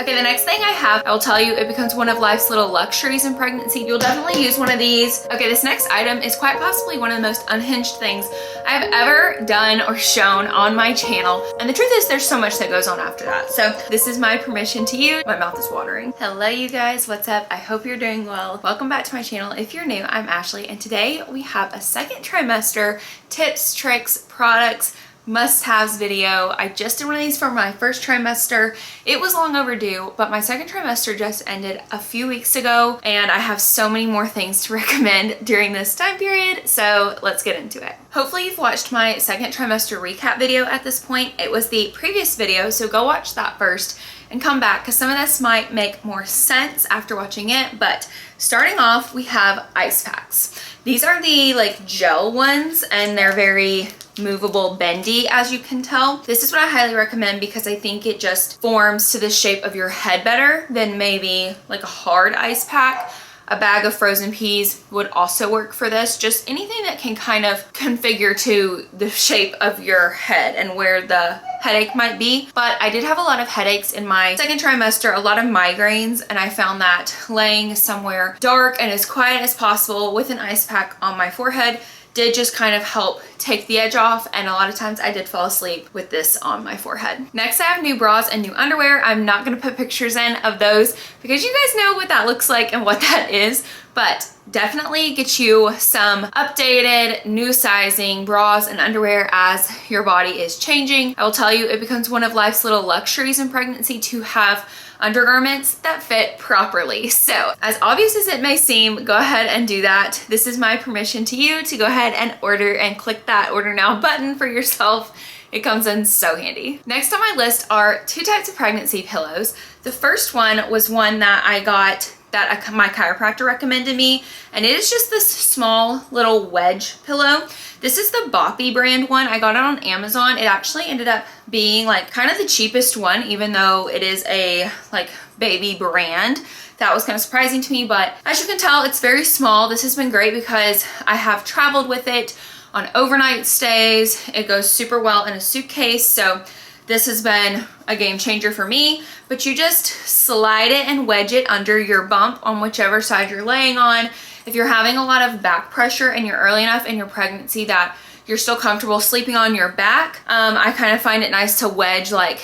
Okay, the next thing I have, I will tell you, it becomes one of life's little luxuries in pregnancy. You'll definitely use one of these. Okay, this next item is quite possibly one of the most unhinged things I've ever done or shown on my channel. And the truth is there's so much that goes on after that. So this is my permission to you. My mouth is watering. Hello, you guys, what's up? I hope you're doing well. Welcome back to my channel. If you're new, I'm Ashley, and today we have a second trimester tips, tricks, products, must-haves video. I just did one of these for my first trimester. It was long overdue, but my second trimester just ended a few weeks ago, and I have so many more things to recommend during this time period, so let's get into it. Hopefully you've watched my second trimester recap video at this point. It was the previous video, so go watch that first and come back because some of this might make more sense after watching it. But starting off, we have ice packs. These are the like gel ones, and they're very movable, bendy, as you can tell. This is what I highly recommend because I think it just forms to the shape of your head better than maybe like a hard ice pack. A bag of frozen peas would also work for this. Just anything that can kind of configure to the shape of your head and where the headache might be. But I did have a lot of headaches in my second trimester, a lot of migraines, and I found that laying somewhere dark and as quiet as possible with an ice pack on my forehead did just kind of help take the edge off, and a lot of times I did fall asleep with this on my forehead. Next, I have new bras and new underwear. I'm not gonna put pictures in of those because you guys know what that looks like and what that is, but definitely get you some updated, new sizing bras and underwear as your body is changing. I will tell you, it becomes one of life's little luxuries in pregnancy to have undergarments that fit properly. So as obvious as it may seem, go ahead and do that. This is my permission to you to go ahead and order and click that order now button for yourself. It comes in so handy. Next on my list are two types of pregnancy pillows. The first one was one that I got that my chiropractor recommended me, and it is just this small little wedge pillow. This is the Boppy brand one. I got it on Amazon. It actually ended up being like kind of the cheapest one, even though it is a like baby brand. That was kind of surprising to me, but as you can tell, it's very small. This has been great because I have traveled with it on overnight stays. It goes super well in a suitcase, so this has been a game changer for me. But you just slide it and wedge it under your bump on whichever side you're laying on. If you're having a lot of back pressure and you're early enough in your pregnancy that you're still comfortable sleeping on your back, I kind of find it nice to wedge like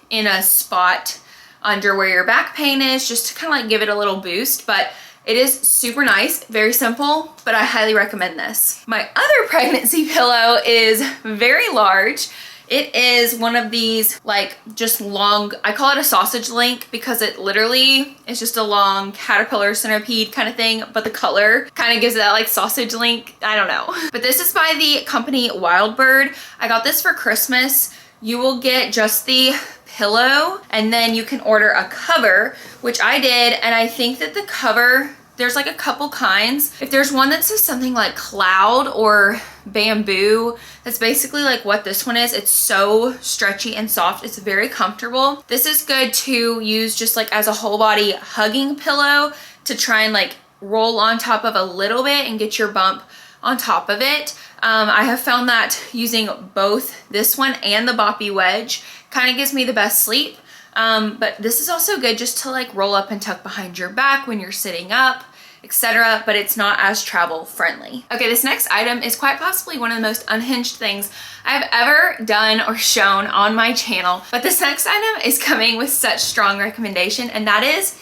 in a spot under where your back pain is, just to kind of like give it a little boost. But it is super nice, very simple, but I highly recommend this. My other pregnancy pillow is very large. It is one of these like just long, I call it a sausage link because it literally is just a long caterpillar centipede kind of thing, but the color kind of gives it that like sausage link. I don't know. But this is by the company Wildbird. I got this for Christmas. You will get just the pillow, and then you can order a cover, which I did, and I think that the cover, there's like a couple kinds. If there's one that says something like cloud or bamboo, that's basically like what this one is. It's so stretchy and soft. It's very comfortable. This is good to use just like as a whole body hugging pillow to try and like roll on top of a little bit and get your bump on top of it. I have found that using both this one and the Boppy wedge kind of gives me the best sleep. But this is also good just to like roll up and tuck behind your back when you're sitting up, etc. But it's not as travel friendly. Okay, this next item is quite possibly one of the most unhinged things I've ever done or shown on my channel. But this next item is coming with such strong recommendation, and that is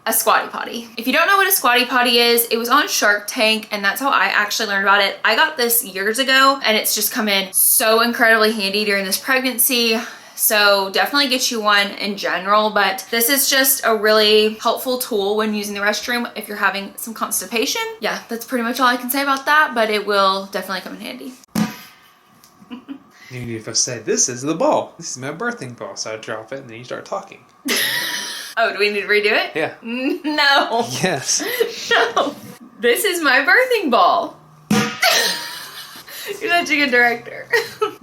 a squatty potty. If you don't know what a squatty potty is, it was on Shark Tank, and that's how I actually learned about it. I got this years ago, and it's just come in so incredibly handy during this pregnancy. So definitely get you one in general, but this is just a really helpful tool when using the restroom if you're having some constipation. Yeah, that's pretty much all I can say about that, but it will definitely come in handy. You need to say, this is the ball. This is my birthing ball. So I drop it and then you start talking. Oh, do we need to redo it? Yeah. No. Yes. No. This is my birthing ball. You're such a good director.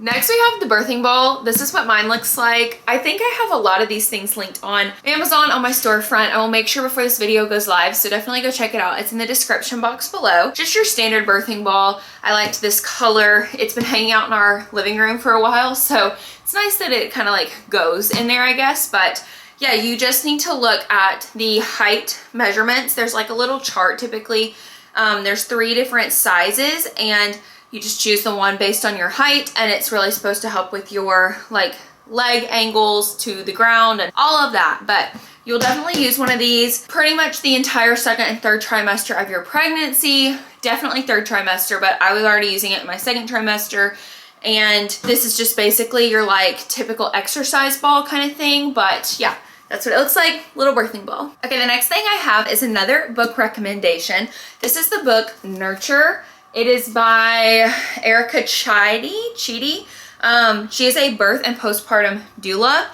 Next we have the birthing ball. This is what mine looks like. I think I have a lot of these things linked on Amazon on my storefront. I will make sure before this video goes live, so definitely go check it out. It's in the description box below. Just your standard birthing ball. I liked this color. It's been hanging out in our living room for a while, so it's nice that it kind of like goes in there, I guess, but yeah, you just need to look at the height measurements. There's like a little chart typically. There's 3 different sizes and you just choose the one based on your height, and it's really supposed to help with your like leg angles to the ground and all of that. But you'll definitely use one of these pretty much the entire 2nd and 3rd trimester of your pregnancy. Definitely 3rd trimester, but I was already using it in my 2nd trimester. And this is just basically your like typical exercise ball kind of thing. But yeah, that's what it looks like, little birthing ball. Okay, the next thing I have is another book recommendation. This is the book Nurture. It is by Erica Chidi. She is a birth and postpartum doula.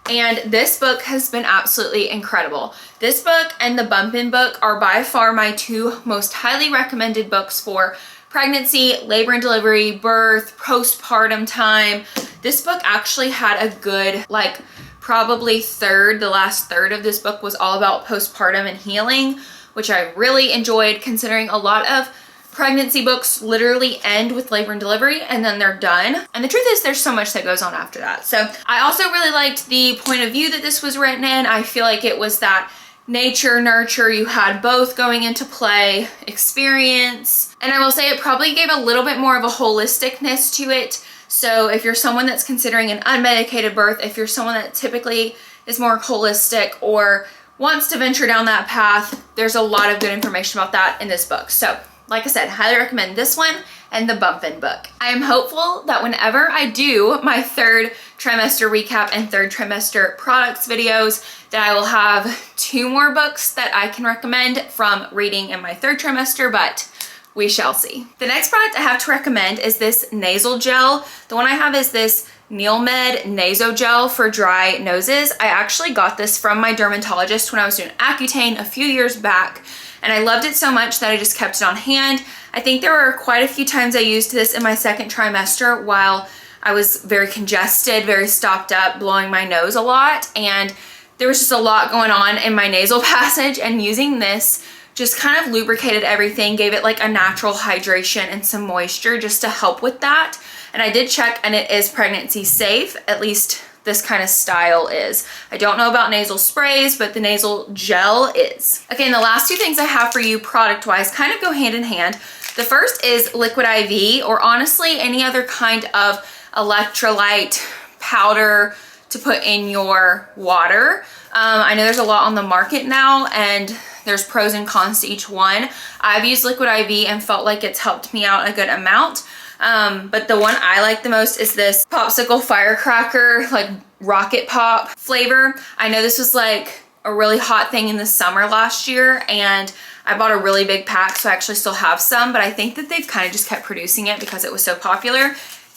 And this book has been absolutely incredible. This book and the Bumpin' book are by far my 2 most highly recommended books for pregnancy, labor and delivery, birth, postpartum time. This book actually had a good, like probably the last third of this book was all about postpartum and healing, which I really enjoyed considering a lot of pregnancy books literally end with labor and delivery and then they're done. And the truth is there's so much that goes on after that. So I also really liked the point of view that this was written in. I feel like it was that nature, nurture, you had both going into play, experience. And I will say it probably gave a little bit more of a holisticness to it. So if you're someone that's considering an unmedicated birth, if you're someone that typically is more holistic or wants to venture down that path, there's a lot of good information about that in this book. So like I said, highly recommend this one and the Bumpin' book. I am hopeful that whenever I do my 3rd trimester recap and 3rd trimester products videos, that I will have 2 more books that I can recommend from reading in my 3rd trimester, but we shall see. The next product I have to recommend is this nasal gel. The one I have is this Neilmed Naso Gel for dry noses. I actually got this from my dermatologist when I was doing Accutane a few years back, and I loved it so much that I just kept it on hand. I think there were quite a few times I used this in my 2nd trimester while I was very congested, very stopped up, blowing my nose a lot, and there was just a lot going on in my nasal passage, and using this just kind of lubricated everything, gave it like a natural hydration and some moisture just to help with that. And I did check and it is pregnancy safe, at least this kind of style is. I don't know about nasal sprays, but the nasal gel is. Okay, and the last 2 things I have for you product-wise kind of go hand in hand. The first is Liquid IV, or honestly any other kind of electrolyte powder to put in your water. I know there's a lot on the market now and there's pros and cons to each one. I've used Liquid IV and felt like it's helped me out a good amount. But the one I like the most is this popsicle firecracker, like rocket pop flavor. I know this was like a really hot thing in the summer last year, and I bought a really big pack, so I actually still have some, but I think that they've kind of just kept producing it because it was so popular.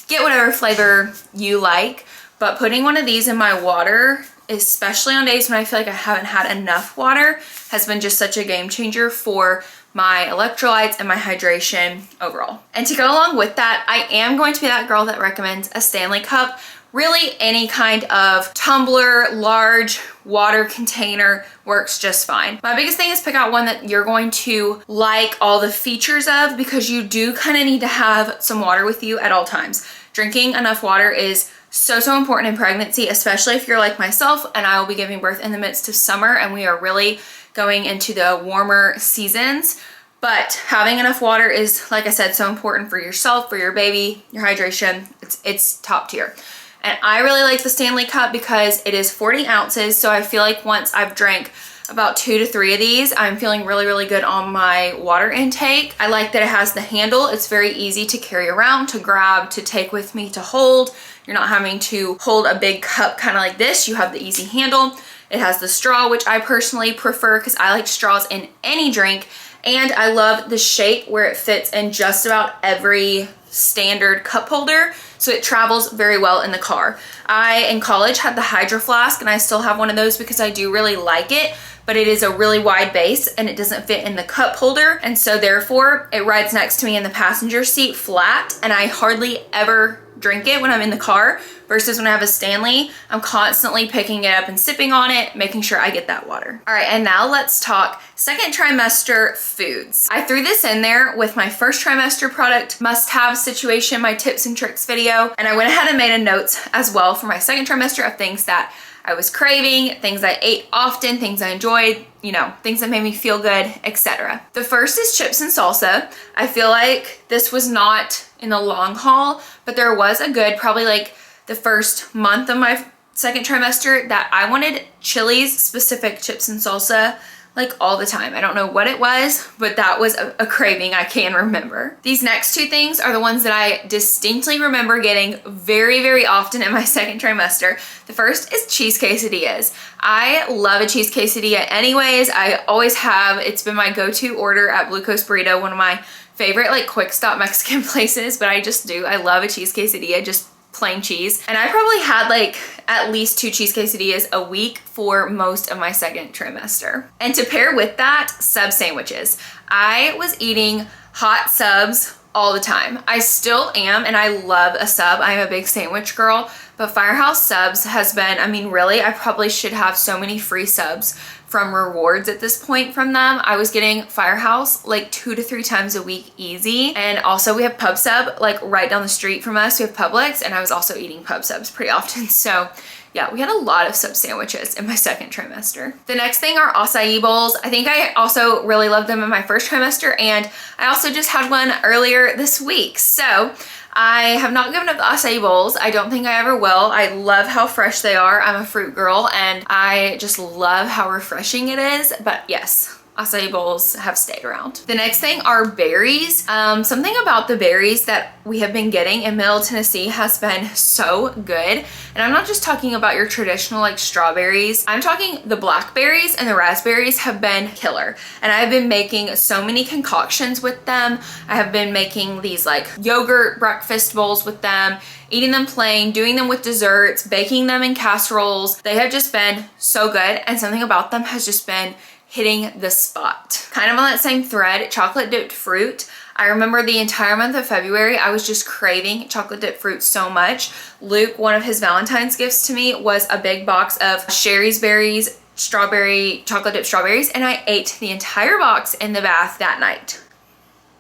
Get whatever flavor you like, but putting one of these in my water, especially on days when I feel like I haven't had enough water, has been just such a game changer for my electrolytes and my hydration overall. And to go along with that, I am going to be that girl that recommends a Stanley cup. Really any kind of tumbler, large water container works just fine. My biggest thing is pick out one that you're going to like all the features of, because you do kind of need to have some water with you at all times. Drinking enough water is so important in pregnancy, especially if you're like myself and I will be giving birth in the midst of summer and we are really going into the warmer seasons. But having enough water is, like I said, so important for yourself, for your baby, your hydration. It's top tier. And I really like the Stanley cup because it is 40 ounces. So I feel like once I've drank about 2 to 3 of these, I'm feeling really good on my water intake. I like that it has the handle. It's very easy to carry around, to grab, to take with me, to hold. You're not having to hold a big cup kind of like this. You have the easy handle. It has the straw, which I personally prefer because I like straws in any drink. And I love the shape where it fits in just about every standard cup holder. So it travels very well in the car. I, in college, had the Hydro Flask, and I still have one of those because I do really like it, but it is a really wide base and it doesn't fit in the cup holder. And so therefore it rides next to me in the passenger seat flat, and I hardly ever drink it when I'm in the car, versus when I have a Stanley, I'm constantly picking it up and sipping on it, making sure I get that water. All right, and now let's talk 2nd trimester foods. I threw this in there with my 1st trimester product must-have situation, my tips and tricks video, and I went ahead and made a notes as well for my 2nd trimester of things that I was craving, things I ate often, things I enjoyed, you know, things that made me feel good, etc. The first is chips and salsa. I feel like this was not in the long haul, but there was a good, probably like the first month of my second trimester that I wanted Chili's specific chips and salsa like all the time. I don't know what it was, but that was a craving I can remember. These next two things are the ones that I distinctly remember getting very, very often in my second trimester. The first is cheese quesadillas. I love a cheese quesadilla anyways. I always have. It's been my go-to order at Blue Coast Burrito, one of my favorite like quick stop Mexican places, but I just do. I love a cheese quesadilla, just plain cheese. And I probably had like at least 2 cheese quesadillas a week for most of my second trimester. And to pair with that, sub sandwiches. I was eating hot subs all the time. I still am, and I love a sub. I'm a big sandwich girl, but Firehouse Subs has been, I mean, really, I probably should have so many free subs from rewards at this point from them. I was getting Firehouse like 2 to 3 times a week easy. And also we have Pub Sub like right down the street from us. We have Publix, and I was also eating Pub Subs pretty often. So yeah, we had a lot of sub sandwiches in my second trimester. The next thing are acai bowls. I think I also really loved them in my first trimester, and I also just had one earlier this week. So I have not given up the acai bowls. I don't think I ever will. I love how fresh they are. I'm a fruit girl, and I just love how refreshing it is. But yes, acai bowls have stayed around. The next thing are berries. Something about the berries that we have been getting in Middle Tennessee has been so good. And I'm not just talking about your traditional like strawberries. I'm talking the blackberries and the raspberries have been killer. And I've been making so many concoctions with them. I have been making these like yogurt breakfast bowls with them, eating them plain, doing them with desserts, baking them in casseroles. They have just been so good. And something about them has just been hitting the spot. Kind of on that same thread, chocolate dipped fruit. I remember the entire month of February, I was just craving chocolate dipped fruit so much. Luke, one of his Valentine's gifts to me was a big box of Sherry's Berries chocolate dipped strawberries, and I ate the entire box in the bath that night.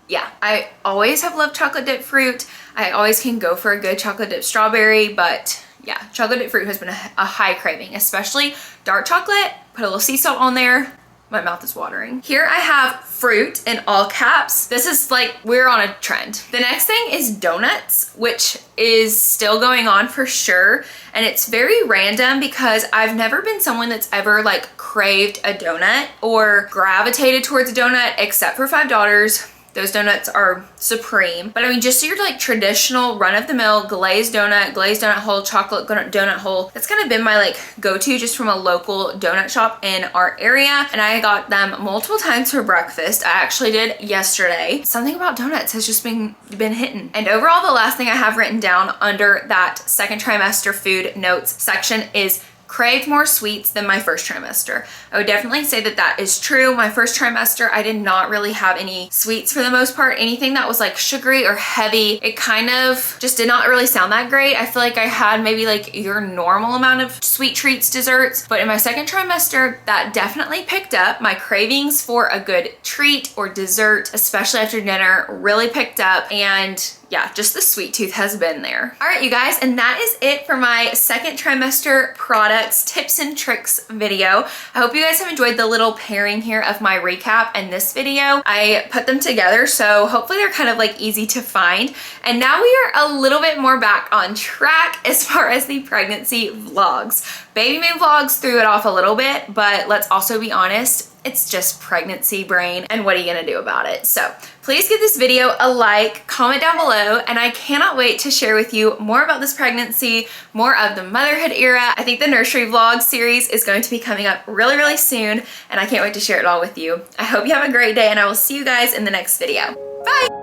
Yeah, I always have loved chocolate dipped fruit. I always can go for a good chocolate dipped strawberry, but yeah, chocolate dipped fruit has been a high craving, especially dark chocolate. Put a little sea salt on there. My mouth is watering. Here I have fruit in all caps. This is like, we're on a trend. The next thing is donuts, which is still going on for sure. And it's very random because I've never been someone that's ever like craved a donut or gravitated towards a donut except for Five Daughters. Those donuts are supreme. But I mean, just your like traditional run-of-the-mill glazed donut hole, chocolate donut hole. That's kind of been my like go-to just from a local donut shop in our area. And I got them multiple times for breakfast. I actually did yesterday. Something about donuts has just been hitting. And overall, the last thing I have written down under that second trimester food notes section is craved more sweets than my first trimester. I would definitely say that that is true. My first trimester, I did not really have any sweets for the most part. Anything that was like sugary or heavy, it kind of just did not really sound that great. I feel like I had maybe like your normal amount of sweet treats, desserts, but in my second trimester, that definitely picked up. My cravings for a good treat or dessert, especially after dinner, really picked up, and yeah, just the sweet tooth has been there. All right, you guys, and that is it for my second trimester products, tips and tricks video. I hope you guys have enjoyed the little pairing here of my recap and this video. I put them together, so hopefully they're kind of like easy to find. And now we are a little bit more back on track as far as the pregnancy vlogs. Baby moon vlogs threw it off a little bit, but let's also be honest, it's just pregnancy brain, and what are you gonna do about it? So please give this video a like, comment down below, and I cannot wait to share with you more about this pregnancy, more of the motherhood era. I think the nursery vlog series is going to be coming up really, really soon, and I can't wait to share it all with you. I hope you have a great day, and I will see you guys in the next video. Bye!